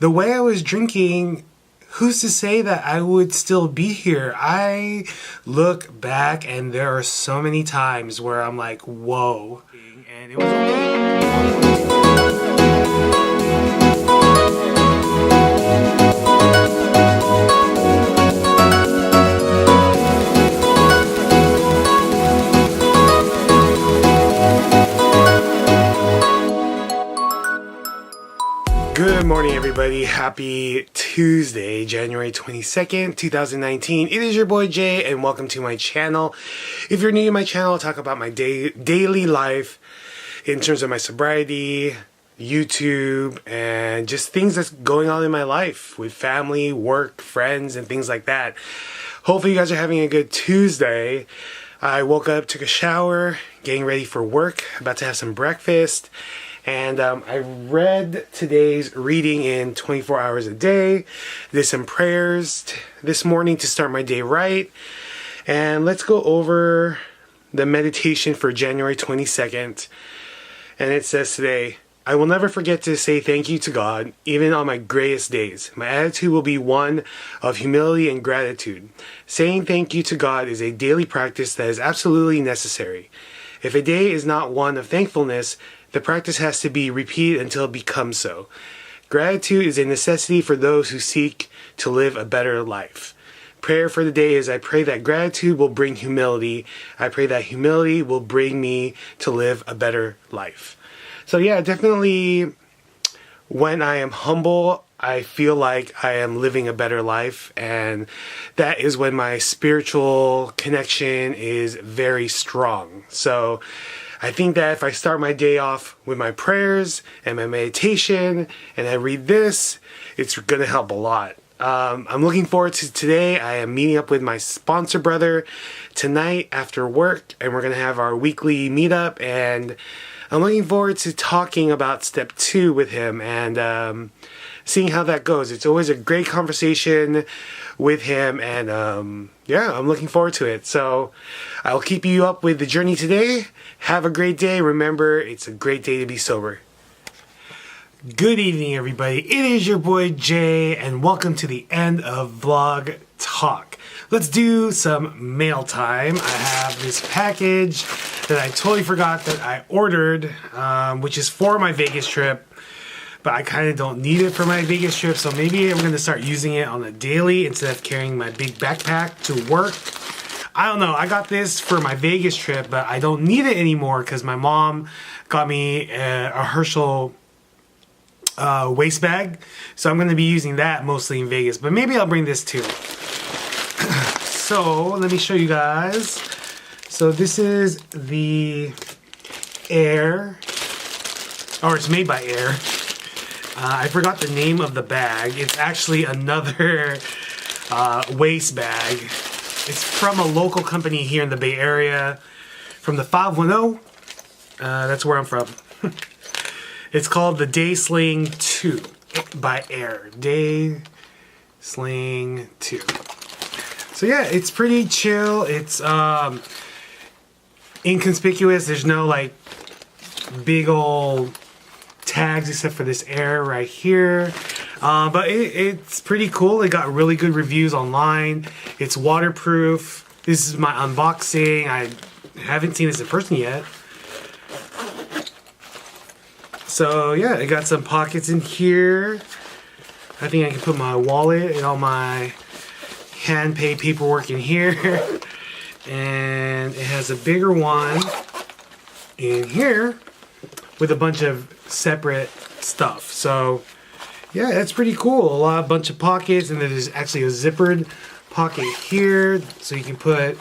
the way I was drinking, who's to say that I would still be here? I look back and there are so many times where I'm like, whoa. And it was only... Good morning, everybody. Happy Tuesday, January 22nd, 2019. It is your boy Jay, and welcome to my channel. If you're new to my channel, I'll talk about my daily life in terms of my sobriety, YouTube, and just things that's going on in my life with family, work, friends, and things like that. Hopefully you guys are having a good Tuesday. I woke up, took a shower, getting ready for work, about to have some breakfast. And I read today's reading in 24 hours a day. Did some prayers this morning to start my day right. And let's go over the meditation for January 22nd. And it says today, I will never forget to say thank you to God, even on my grayest days. My attitude will be one of humility and gratitude. Saying thank you to God is a daily practice that is absolutely necessary. If a day is not one of thankfulness, the practice has to be repeated until it becomes so. Gratitude is a necessity for those who seek to live a better life. Prayer for the day is I pray that gratitude will bring humility. I pray that humility will bring me to live a better life. So yeah, definitely when I am humble, I feel like I am living a better life, and that is when my spiritual connection is very strong. So I think that if I start my day off with my prayers and my meditation and I read this, it's going to help a lot. I'm looking forward to today. I am meeting up with my sponsor brother tonight after work, and we're going to have our weekly meetup, and I'm looking forward to talking about step 2 with him and seeing how that goes. It's always a great conversation with him, and yeah, I'm looking forward to it. So I'll keep you up with the journey today. Have a great day. Remember, it's a great day to be sober. Good evening, everybody. It is your boy Jay, and welcome to the end of Vlog Talk. Let's do some mail time. I have this package that I totally forgot that I ordered, which is for my Vegas trip. But I kind of don't need it for my Vegas trip, so maybe I'm going to start using it on a daily instead of carrying my big backpack to work. I don't know, I got this for my Vegas trip, but I don't need it anymore because my mom got me a Herschel waist bag, so I'm going to be using that mostly in Vegas, but maybe I'll bring this too. So, let me show you guys. So this is the Air, or it's made by Air. I forgot the name of the bag. It's actually another waist bag. It's from a local company here in the Bay Area, from the 510. That's where I'm from. It's called the Day Sling 2 by Air. Day Sling 2. So yeah, it's pretty chill. It's inconspicuous. There's no like big old tags except for this Air right here, but it's pretty cool. It got really good reviews online. It's waterproof. This is my unboxing. I haven't seen this in person yet. So yeah, it got some pockets in here. I think I can put my wallet and all my hand pay paperwork in here. And it has a bigger one in here with a bunch of separate stuff. So yeah, that's pretty cool. A bunch of pockets, and then there's actually a zippered pocket here so you can put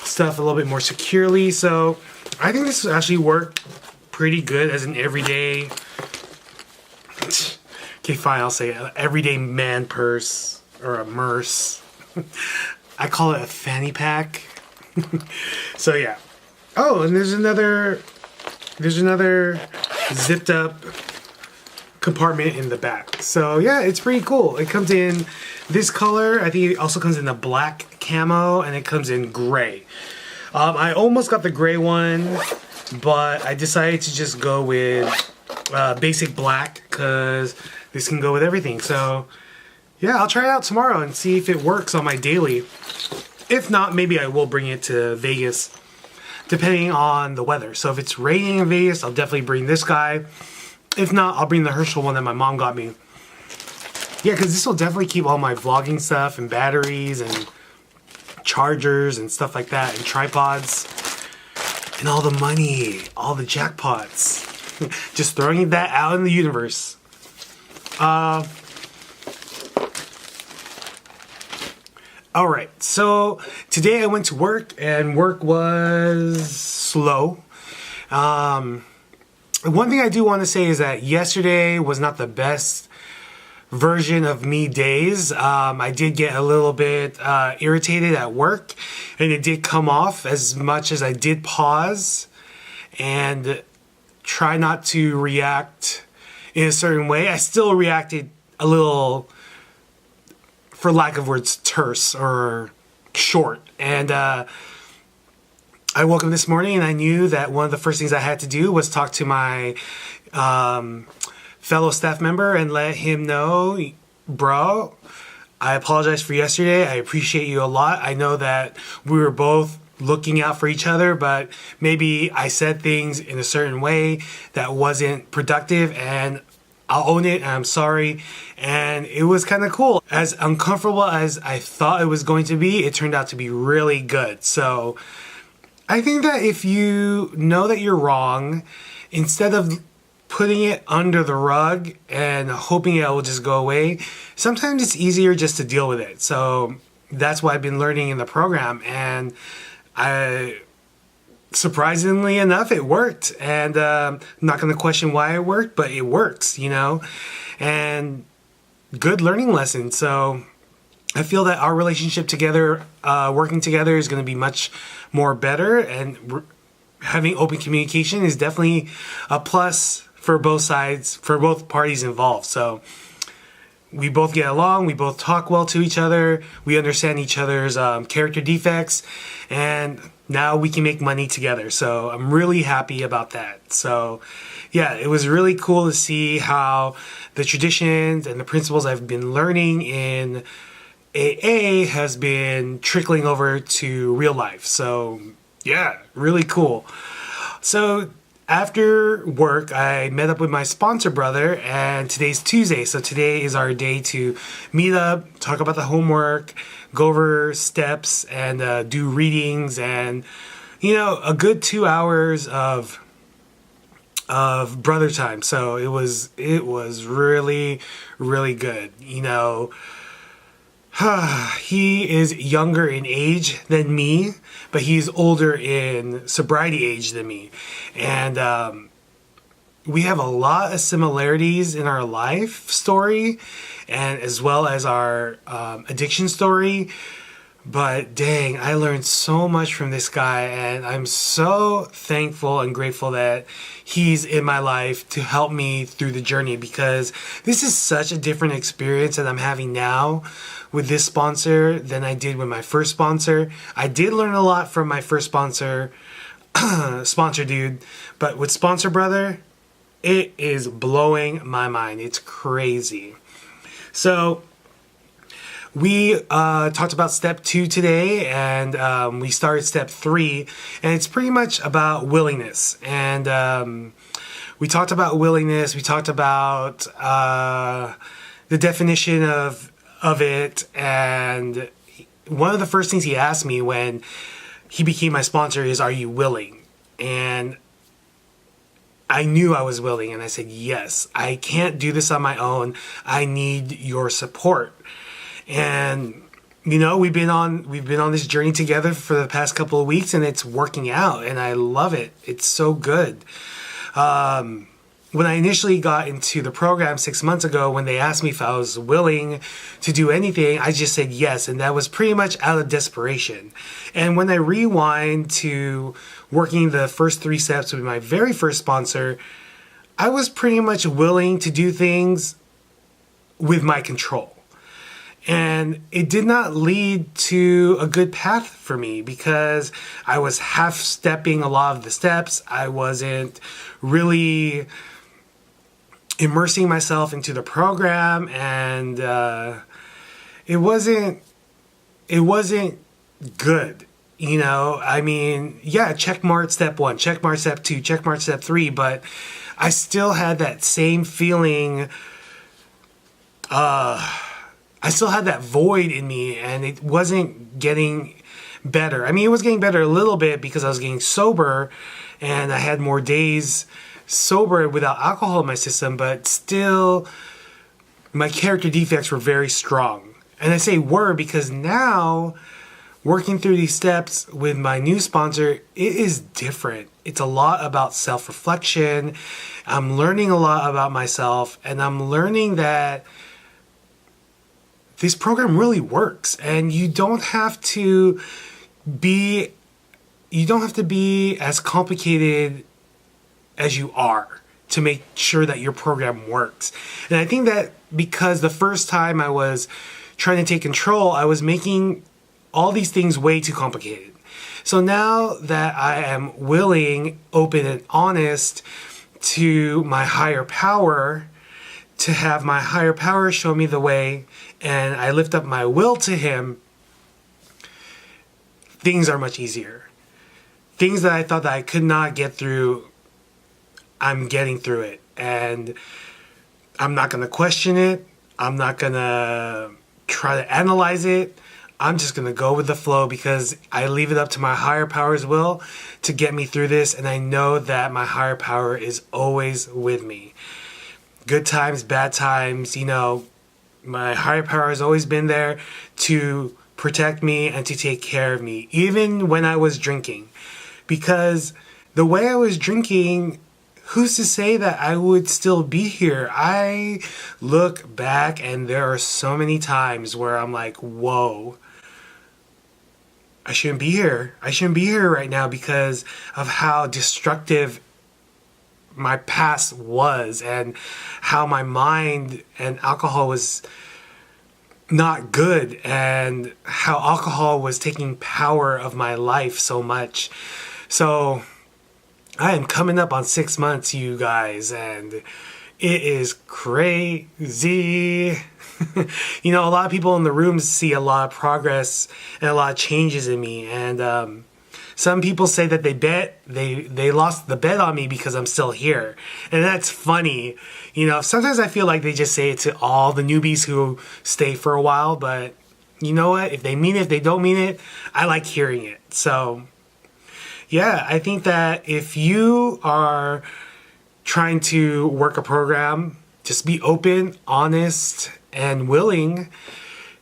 stuff a little bit more securely. So I think this actually worked pretty good as an everyday, okay fine, I'll say everyday man purse or a merce. I call it a fanny pack. So yeah. Oh, and there's another zipped up compartment in the back. So yeah, it's pretty cool. It comes in this color. I think it also comes in the black camo, and it comes in gray. I almost got the gray one, but I decided to just go with basic black because this can go with everything. So yeah, I'll try it out tomorrow and see if it works on my daily. If not, maybe I will bring it to Vegas, depending on the weather. So if it's raining in Vegas, I'll definitely bring this guy. If not, I'll bring the Herschel one that my mom got me. Yeah, because this will definitely keep all my vlogging stuff and batteries and chargers and stuff like that, and tripods and all the money, all the jackpots. Just throwing that out in the universe. Alright, so today I went to work and work was slow. One thing I do want to say is that yesterday was not the best version of me days. I did get a little bit irritated at work, and it did come off as much as I did pause and try not to react in a certain way. I still reacted a little, for lack of words, terse or short. And I woke up this morning and I knew that one of the first things I had to do was talk to my fellow staff member and let him know, bro, I apologize for yesterday. I appreciate you a lot. I know that we were both looking out for each other, but maybe I said things in a certain way that wasn't productive, and I'll own it, and I'm sorry. And it was kind of cool. As uncomfortable as I thought it was going to be, it turned out to be really good. So I think that if you know that you're wrong, instead of putting it under the rug and hoping it will just go away, sometimes it's easier just to deal with it. So that's what I've been learning in the program, and surprisingly enough, it worked. And I'm not going to question why it worked, but it works, you know, and good learning lesson. So I feel that our relationship together, working together, is going to be much more better, and having open communication is definitely a plus for both sides, for both parties involved. So we both get along, we both talk well to each other, we understand each other's character defects, and now we can make money together. So I'm really happy about that. So yeah, it was really cool to see how the traditions and the principles I've been learning in AA has been trickling over to real life. So yeah, really cool. So after work, I met up with my sponsor brother, and today's Tuesday. So today is our day to meet up, talk about the homework, go over steps, and do readings, and, you know, a good 2 hours of brother time. So it was really, really good. You know, he is younger in age than me, but he's older in sobriety age than me. And we have a lot of similarities in our life story, and as well as our addiction story. But dang, I learned so much from this guy, and I'm so thankful and grateful that he's in my life to help me through the journey, because this is such a different experience that I'm having now with this sponsor than I did with my first sponsor. I did learn a lot from my first sponsor dude, but with sponsor brother, it is blowing my mind. It's crazy. So we talked about step 2 today, and we started step 3, and it's pretty much about willingness. And we talked about willingness. We talked about the definition of it, and one of the first things he asked me when he became my sponsor is, "Are you willing?" And I knew I was willing, and I said, "Yes, I can't do this on my own. I need your support." And you know, we've been on this journey together for the past couple of weeks, and it's working out, and I love it. It's so good. When I initially got into the program 6 months ago, when they asked me if I was willing to do anything, I just said yes, and that was pretty much out of desperation. And when I rewind to working the first 3 steps with my very first sponsor, I was pretty much willing to do things with my control. And it did not lead to a good path for me, because I was half-stepping a lot of the steps. I wasn't really immersing myself into the program, and it wasn't good. You know, I mean, yeah, check mark step 1, check mark step 2, check mark step 3, but I still had that same feeling. I still had that void in me, and it wasn't getting better. I mean, it was getting better a little bit because I was getting sober, and I had more days sober without alcohol in my system, but still, my character defects were very strong. And I say were because now, working through these steps with my new sponsor, it is different. It's a lot about self-reflection. I'm learning a lot about myself, and I'm learning that this program really works, and you don't have to be as complicated as you are to make sure that your program works. And I think that because the first time I was trying to take control, I was making all these things way too complicated. So now that I am willing, open, and honest to my higher power, to have my higher power show me the way, and I lift up my will to him, things are much easier. Things that I thought that I could not get through, I'm getting through it. And I'm not going to question it. I'm not going to try to analyze it. I'm just going to go with the flow because I leave it up to my higher power's will to get me through this. And I know that my higher power is always with me. Good times, bad times, you know, my higher power has always been there to protect me and to take care of me, even when I was drinking. Because the way I was drinking, who's to say that I would still be here? I look back and there are so many times where I'm like, whoa, I shouldn't be here. I shouldn't be here right now because of how destructive my past was and how my mind and alcohol was not good and how alcohol was taking power of my life so much. So I am coming up on 6 months, you guys, and it is crazy. You know, a lot of people in the room see a lot of progress and a lot of changes in me, and some people say that they lost the bet on me because I'm still here. And that's funny. You know, sometimes I feel like they just say it to all the newbies who stay for a while, but you know what? If they mean it, if they don't mean it, I like hearing it. So, yeah, I think that if you are trying to work a program, just be open, honest, and willing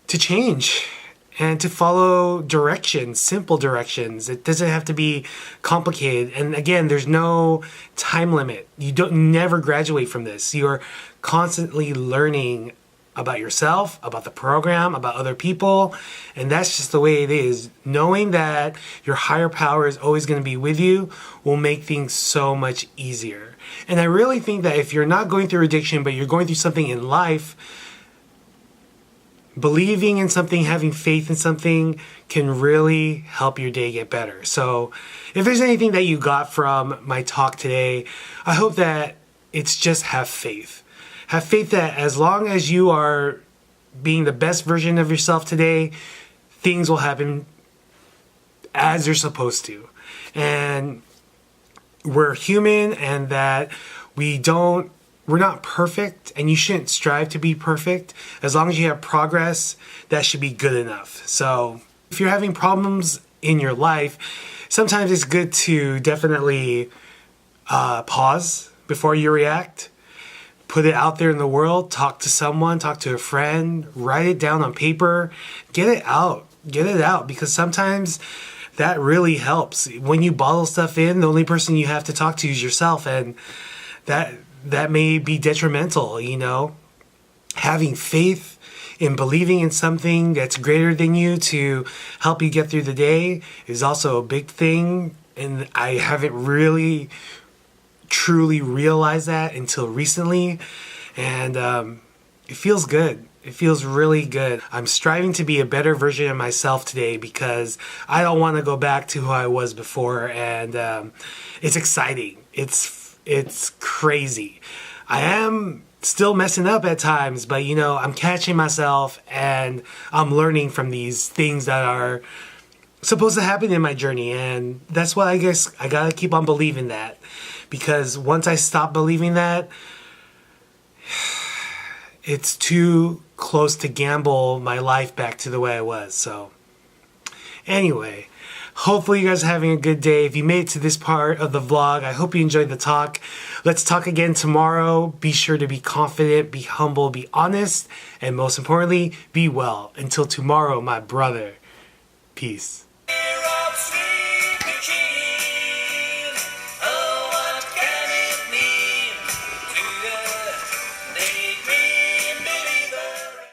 to change. And to follow directions, simple directions. It doesn't have to be complicated. And again, there's no time limit. You never graduate from this. You're constantly learning about yourself, about the program, about other people. And that's just the way it is. Knowing that your higher power is always going to be with you will make things so much easier. And I really think that if you're not going through addiction, but you're going through something in life, believing in something, having faith in something can really help your day get better. So if there's anything that you got from my talk today, I hope that it's just have faith. Have faith that as long as you are being the best version of yourself today, things will happen as they're supposed to. And we're human, and that we're not perfect, and you shouldn't strive to be perfect. As long as you have progress, that should be good enough. So if you're having problems in your life, sometimes it's good to definitely pause before you react. Put it out there in the world. Talk to someone, talk to a friend, write it down on paper. Get it out. Get it out, because sometimes that really helps. When you bottle stuff in, the only person you have to talk to is yourself, and that may be detrimental, you know. Having faith in believing in something that's greater than you to help you get through the day is also a big thing. And I haven't really truly realized that until recently. And it feels good. It feels really good. I'm striving to be a better version of myself today because I don't want to go back to who I was before. And it's exciting. It's crazy. I am still messing up at times, but you know, I'm catching myself and I'm learning from these things that are supposed to happen in my journey. And that's why I guess I gotta keep on believing that, because once I stop believing that, it's too close to gamble my life back to the way I was. So anyway, hopefully you guys are having a good day. If you made it to this part of the vlog, I hope you enjoyed the talk. Let's talk again tomorrow. Be sure to be confident, be humble, be honest, and most importantly, be well. Until tomorrow, my brother. Peace.